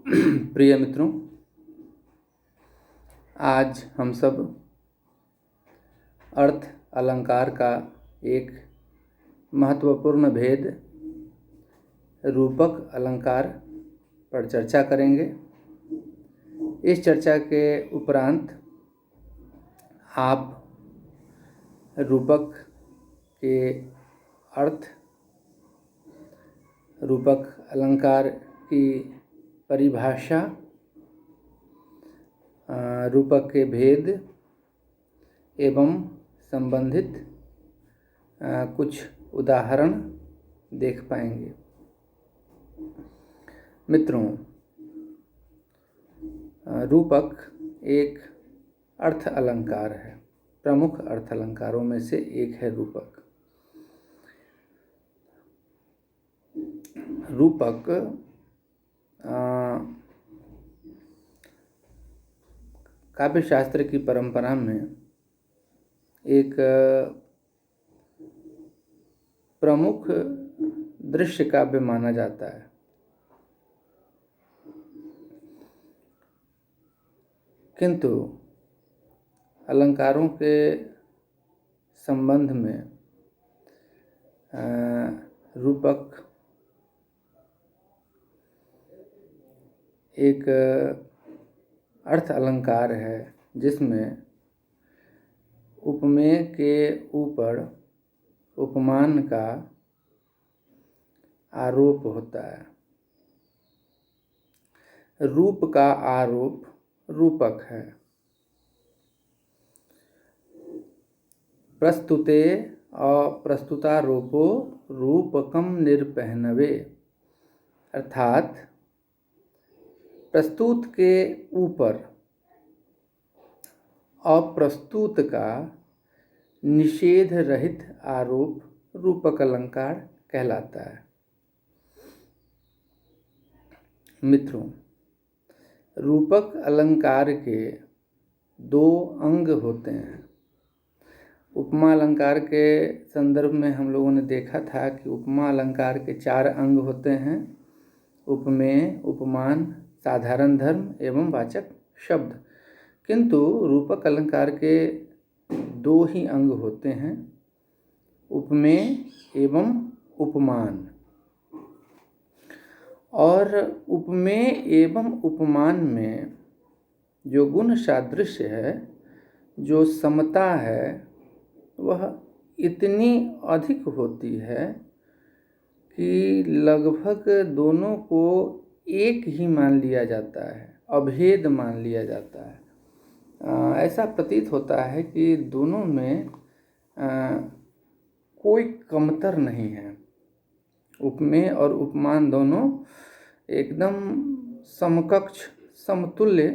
प्रिय मित्रों, आज हम सब अर्थ अलंकार का एक महत्वपूर्ण भेद रूपक अलंकार पर चर्चा करेंगे। इस चर्चा के उपरांत आप रूपक के अर्थ, रूपक अलंकार की परिभाषा, रूपक के भेद एवं संबंधित कुछ उदाहरण देख पाएंगे। मित्रों, रूपक एक अर्थ अलंकार है। प्रमुख अर्थ अलंकारों में से एक है रूपक। रूपक काव्य शास्त्र की परंपरा में एक प्रमुख दृश्य काव्य माना जाता है। किंतु अलंकारों के संबंध में रूपक एक अर्थ अलंकार है जिसमें उपमेय के ऊपर उपमान का आरोप होता है। रूप का आरोप रूपक है। प्रस्तुते अप्रस्तुतारोपो रूपकम निरपहनवे, अर्थात प्रस्तुत के ऊपर अप्रस्तुत का निषेध रहित आरोप रूपक अलंकार कहलाता है। मित्रों, रूपक अलंकार के दो अंग होते हैं। उपमा अलंकार के संदर्भ में हम लोगों ने देखा था कि उपमा अलंकार के 4 अंग होते हैं: उपमेय, उपमान, साधारण धर्म एवं वाचक शब्द। किंतु रूपक अलंकार के 2 ही अंग होते हैं: उपमेय एवं उपमान। और उपमेय एवं उपमान में जो गुण सादृश्य है, जो समता है, वह इतनी अधिक होती है कि लगभग दोनों को एक ही मान लिया जाता है, अभेद मान लिया जाता है। ऐसा प्रतीत होता है कि दोनों में कोई कमतर नहीं है। उपमेय और उपमान दोनों एकदम समकक्ष, समतुल्य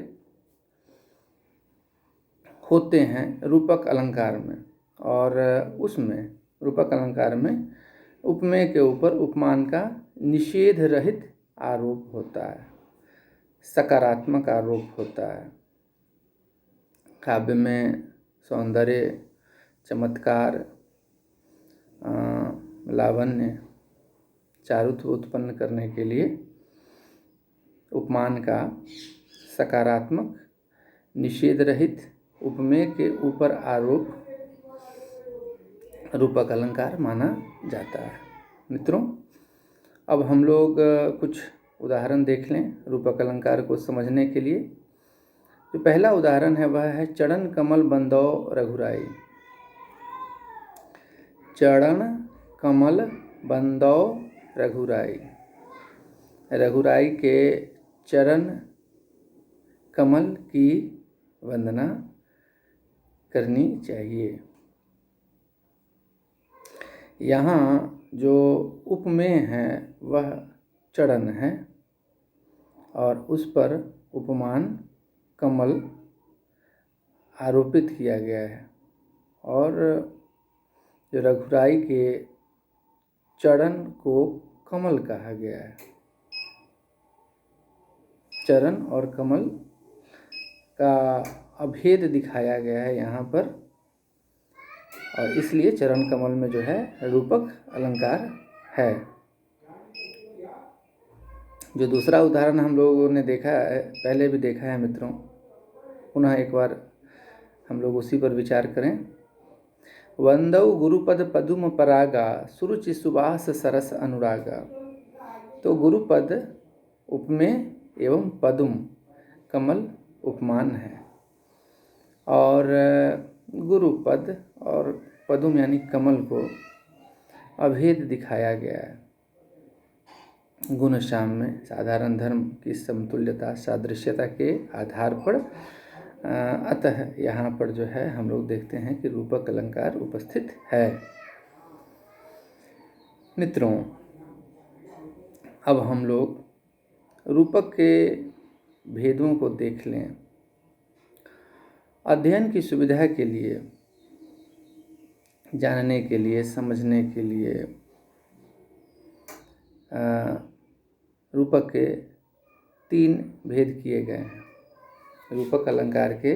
होते हैं रूपक अलंकार में। और उसमें रूपक अलंकार में उपमेय के ऊपर उपमान का निषेध रहित आरोप होता है, सकारात्मक आरोप होता है। काव्य में सौंदर्य, चमत्कार, लावण्य, चारुत्व उत्पन्न करने के लिए उपमान का सकारात्मक, निषेध रहित उपमेय के ऊपर आरोप रूपक अलंकार माना जाता है। मित्रों, अब हम लोग कुछ उदाहरण देख लें रूपक अलंकार को समझने के लिए। जो पहला उदाहरण है वह है चरण कमल बंदौ रघुराई। चरण कमल बंदौ रघुराई। रघुराई के चरण कमल की वंदना करनी चाहिए। यहाँ जो उपमेय है वह चरण है और उस पर उपमान कमल आरोपित किया गया है। और जो रघुराई के चरण को कमल कहा गया है। चरण और कमल का अभेद दिखाया गया है यहाँ पर, और इसलिए चरण कमल में जो है रूपक अलंकार है। जो दूसरा उदाहरण हम लोगों ने देखा है, पहले भी देखा है मित्रों, पुनः एक बार हम लोग उसी पर विचार करें। वंदौ गुरुपद पदुम परागा, सुरुचि सुबास सरस अनुरागा। तो गुरुपद उपमेय एवं पदुम कमल उपमान है, और गुरुपद और पदुम यानी कमल को अभेद दिखाया गया है। गुण श्याम में साधारण धर्म की समतुल्यता सादृश्यता के आधार पर अतः यहाँ पर जो है हम लोग देखते हैं कि रूपक अलंकार उपस्थित है। मित्रों, अब हम लोग रूपक के भेदों को देख लें। अध्ययन की सुविधा के लिए, जानने के लिए, समझने के लिए रूपक के 3 भेद किए गए हैं। रूपक अलंकार के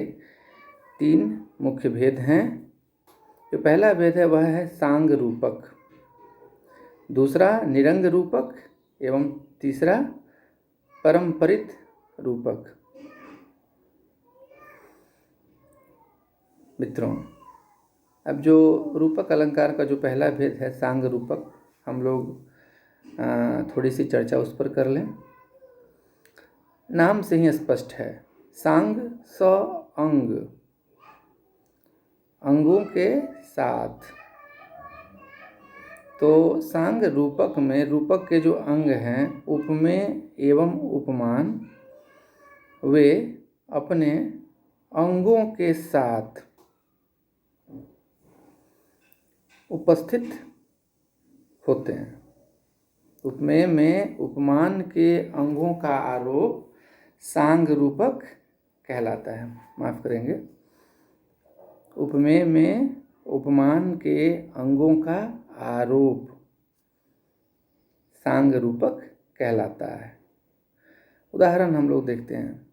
3 मुख्य भेद हैं। जो पहला भेद है वह है सांग रूपक, दूसरा निरंग रूपक एवं तीसरा परंपरित रूपक। मित्रों, अब जो रूपक अलंकार का जो पहला भेद है सांग रूपक, हम लोग थोड़ी सी चर्चा उस पर कर लें। नाम से ही स्पष्ट है, सांग स अंग, अंगों के साथ। तो सांग रूपक में रूपक के जो अंग हैं, उपमेय एवं उपमान, वे अपने अंगों के साथ उपस्थित होते हैं। उपमेय में उपमान के अंगों का आरोप सांग रूपक कहलाता है। माफ करेंगे, उपमेय में उपमान के अंगों का आरोप सांग रूपक कहलाता है। उदाहरण हम लोग देखते हैं।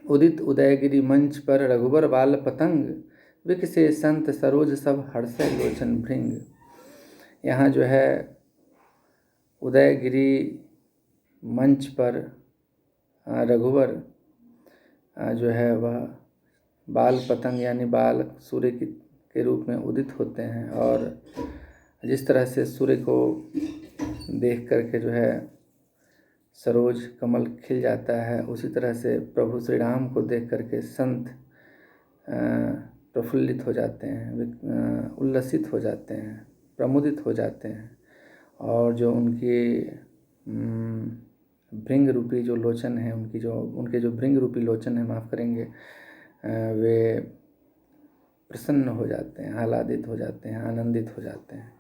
उदित उदयगिरि मंच पर रघुबर बाल पतंग, विकसे संत सरोज सब हर्षय लोचन भृंग। यहाँ जो है उदयगिरि मंच पर रघुवर जो है वह बाल पतंग यानी बाल सूर्य के रूप में उदित होते हैं, और जिस तरह से सूर्य को देख करके जो है सरोज कमल खिल जाता है, उसी तरह से प्रभु श्री राम को देख करके संत प्रफुल्लित हो जाते हैं, उल्लसित हो जाते हैं, प्रमुदित हो जाते हैं। और जो उनकी भृंग रूपी जो लोचन है, उनके जो भृंग रूपी लोचन है, माफ़ करेंगे, वे प्रसन्न हो जाते हैं, आह्लादित हो जाते हैं, आनंदित हो जाते हैं।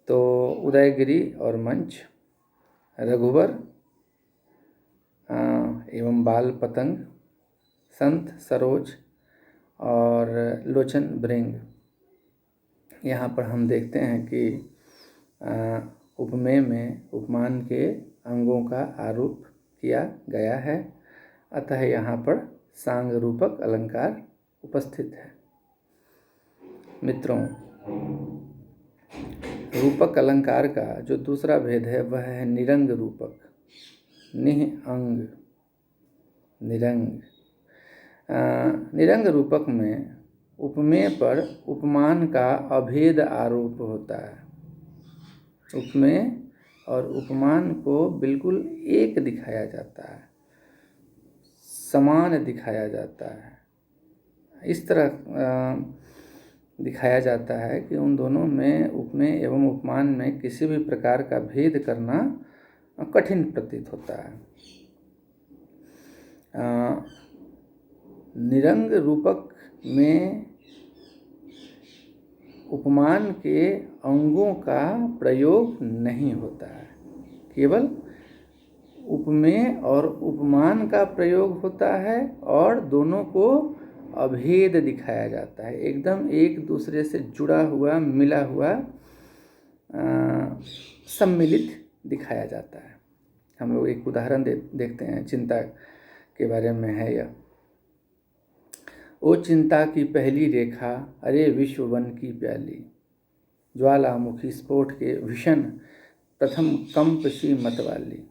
तो उदयगिरि और मंच, रघुवर एवं बाल पतंग, संत सरोज और लोचन भृंग, यहाँ पर हम देखते हैं कि उपमेय में उपमान के अंगों का आरोप किया गया है, अतः यहाँ पर सांग रूपक अलंकार उपस्थित है। मित्रों, रूपक अलंकार का जो दूसरा भेद है वह है निरंग रूपक, निह अंग, निरंग। निरंग रूपक में उपमेय पर उपमान का अभेद आरोप होता है। उपमेय और उपमान को बिल्कुल एक दिखाया जाता है, समान दिखाया जाता है। इस तरह दिखाया जाता है कि उन दोनों में, उपमेय एवं उपमान में, किसी भी प्रकार का भेद करना कठिन प्रतीत होता है। निरंग रूपक में उपमान के अंगों का प्रयोग नहीं होता है, केवल उपमेय और उपमान का प्रयोग होता है, और दोनों को अभेद दिखाया जाता है, एकदम एक दूसरे से जुड़ा हुआ, मिला हुआ, सम्मिलित दिखाया जाता है। हम लोग एक उदाहरण देखते हैं, चिंता के बारे में है यह। ओ चिंता की पहली रेखा, अरे विश्व वन की प्याली, ज्वालामुखी स्फोट के भीषण प्रथम कंप सी मतवाली।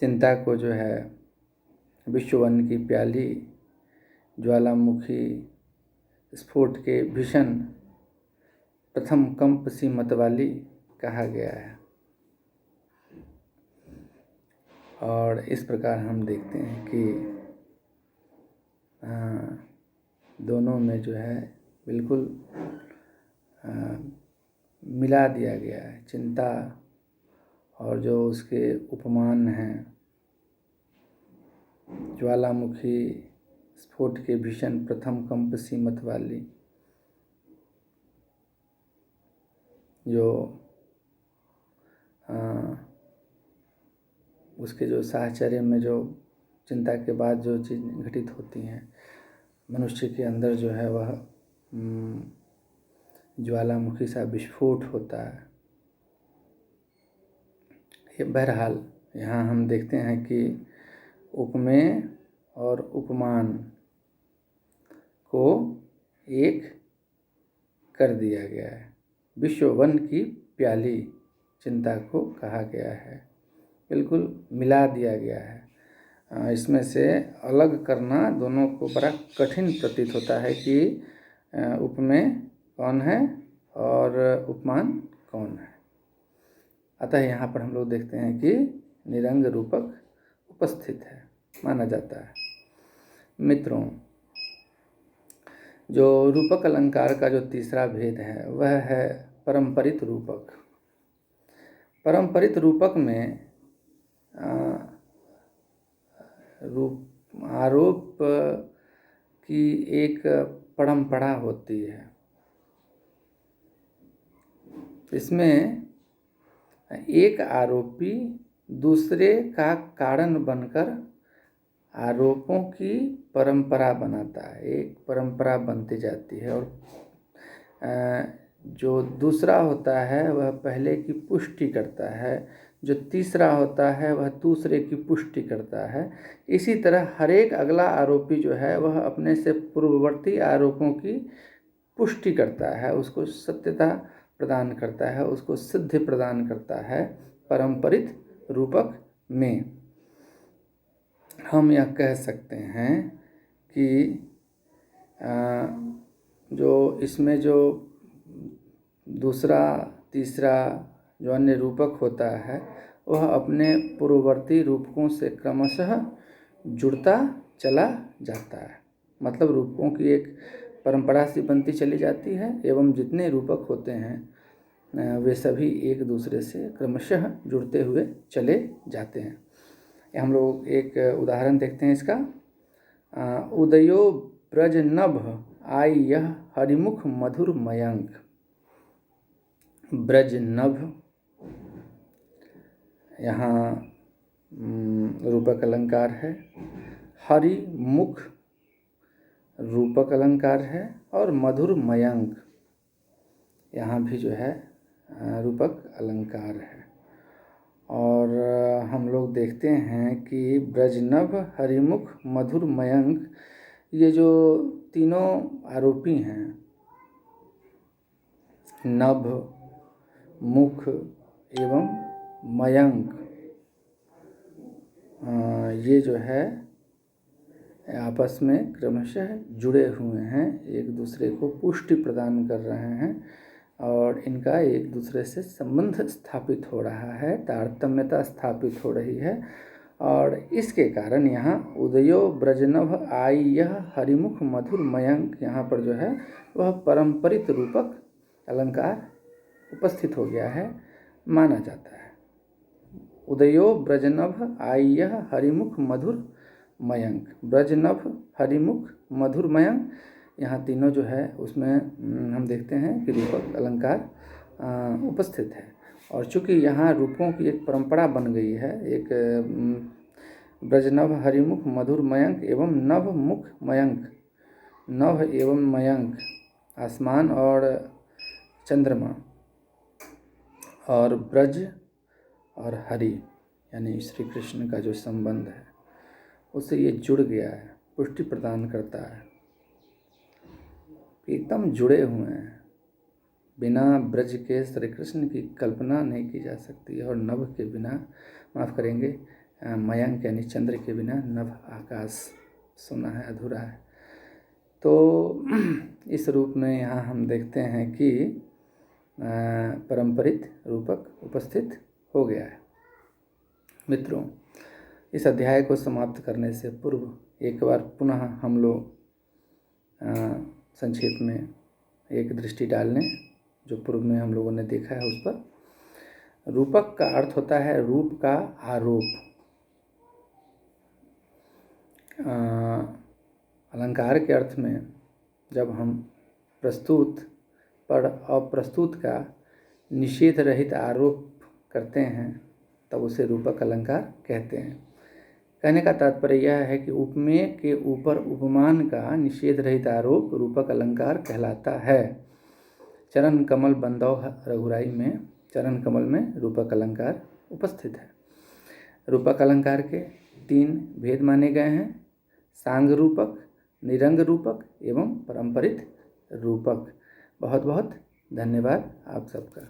चिंता को जो है विश्ववन की प्याली, ज्वालामुखी स्फोट के भीषण प्रथम कंप सी मतवाली कहा गया है। और इस प्रकार हम देखते हैं कि दोनों में जो है बिल्कुल मिला दिया गया है। चिंता और जो उसके उपमान हैं, ज्वालामुखी स्फोट के भीषण प्रथम कंप सी मतवाली, जो उसके जो साहचर्य में जो चिंता के बाद जो चीज़ घटित होती हैं, मनुष्य के अंदर जो है वह ज्वालामुखी सा विस्फोट होता है। ये बहरहाल यहाँ हम देखते हैं कि उपमेय और उपमान को एक कर दिया गया है। विश्ववन की प्याली चिंता को कहा गया है, बिल्कुल मिला दिया गया है। इसमें से अलग करना दोनों को बड़ा कठिन प्रतीत होता है कि उपमेय कौन है और उपमान कौन है। अतः यहाँ पर हम लोग देखते हैं कि निरंग रूपक उपस्थित है, माना जाता है। मित्रों, जो रूपक अलंकार का जो तीसरा भेद है वह है परंपरित रूपक। परंपरित रूपक में आरोप की एक परंपरा होती है। इसमें एक आरोपी दूसरे का कारण बनकर आरोपों की परंपरा बनाता है, एक परंपरा बनती जाती है। और जो दूसरा होता है वह पहले की पुष्टि करता है, जो तीसरा होता है वह दूसरे की पुष्टि करता है। इसी तरह हर एक अगला आरोपी जो है वह अपने से पूर्ववर्ती आरोपों की पुष्टि करता है, उसको सत्यता प्रदान करता है, उसको सिद्धि प्रदान करता है। परंपरित रूपक में हम यह कह सकते हैं कि जो इसमें जो दूसरा तीसरा जो अन्य रूपक होता है वह अपने पूर्ववर्ती रूपकों से क्रमशः जुड़ता चला जाता है। मतलब रूपकों की एक परंपरा सी बनती चली जाती है एवं जितने रूपक होते हैं वे सभी एक दूसरे से क्रमशः जुड़ते हुए चले जाते हैं। हम लोग एक उदाहरण देखते हैं इसका। उदयो ब्रजनभ आई यह हरिमुख मधुर मयंक। ब्रजनभ यहाँ रूपक अलंकार है, हरिमुख रूपक अलंकार है और मधुर मयंक यहाँ भी जो है रूपक अलंकार है। और हम लोग देखते हैं कि ब्रजनभ, हरिमुख, मधुर मयंक ये जो तीनों आरोपी हैं, नभ, मुख एवं मयंक, ये जो है आपस में क्रमशः जुड़े हुए हैं, एक दूसरे को पुष्टि प्रदान कर रहे हैं और इनका एक दूसरे से संबंध स्थापित हो रहा है, तारतम्यता स्थापित हो रही है। और इसके कारण यहाँ उदयो ब्रजनभ आई यह हरिमुख मधुर मयंक यहाँ पर जो है वह परंपरित रूपक अलंकार उपस्थित हो गया है, माना जाता है। उदयो ब्रजनभ आई यह हरिमुख मधुर मयंक, ब्रजनभ, हरिमुख, मधुर मयंक, यहाँ तीनों जो है उसमें हम देखते हैं कि रूपक अलंकार उपस्थित है। और चूँकि यहाँ रूपों की एक परंपरा बन गई है, एक ब्रजनभ, हरिमुख, मधुर मयंक एवं नभ मुख मयंक, नभ एवं मयंक आसमान और चंद्रमा, और ब्रज और हरि यानी श्री कृष्ण का जो संबंध है उससे ये जुड़ गया है, पुष्टि प्रदान करता है, एकदम जुड़े हुए हैं। बिना ब्रज के श्री कृष्ण की कल्पना नहीं की जा सकती और नभ के बिना, माफ़ करेंगे, मयंक यानी चंद्र के बिना नभ आकाश सुना है, अधूरा है। तो इस रूप में यहाँ हम देखते हैं कि परंपरित रूपक उपस्थित हो गया है। मित्रों, इस अध्याय को समाप्त करने से पूर्व एक बार पुनः हम लोग संक्षेप में एक दृष्टि डाल लें जो पूर्व में हम लोगों ने देखा है उस पर। रूपक का अर्थ होता है रूप का आरोप। अलंकार के अर्थ में जब हम प्रस्तुत पर अप्रस्तुत का निषेध रहित आरोप करते हैं तब उसे रूपक अलंकार कहते हैं। कहने का तात्पर्य यह है कि उपमेय के ऊपर उपमान का निषेध रहित आरोप रूपक अलंकार कहलाता है। चरण कमल बंधौ रघुराई में चरण कमल में रूपक अलंकार उपस्थित है। रूपक अलंकार के 3 भेद माने गए हैं: सांग रूपक, निरंग रूपक एवं परंपरित रूपक। बहुत बहुत धन्यवाद आप सबका।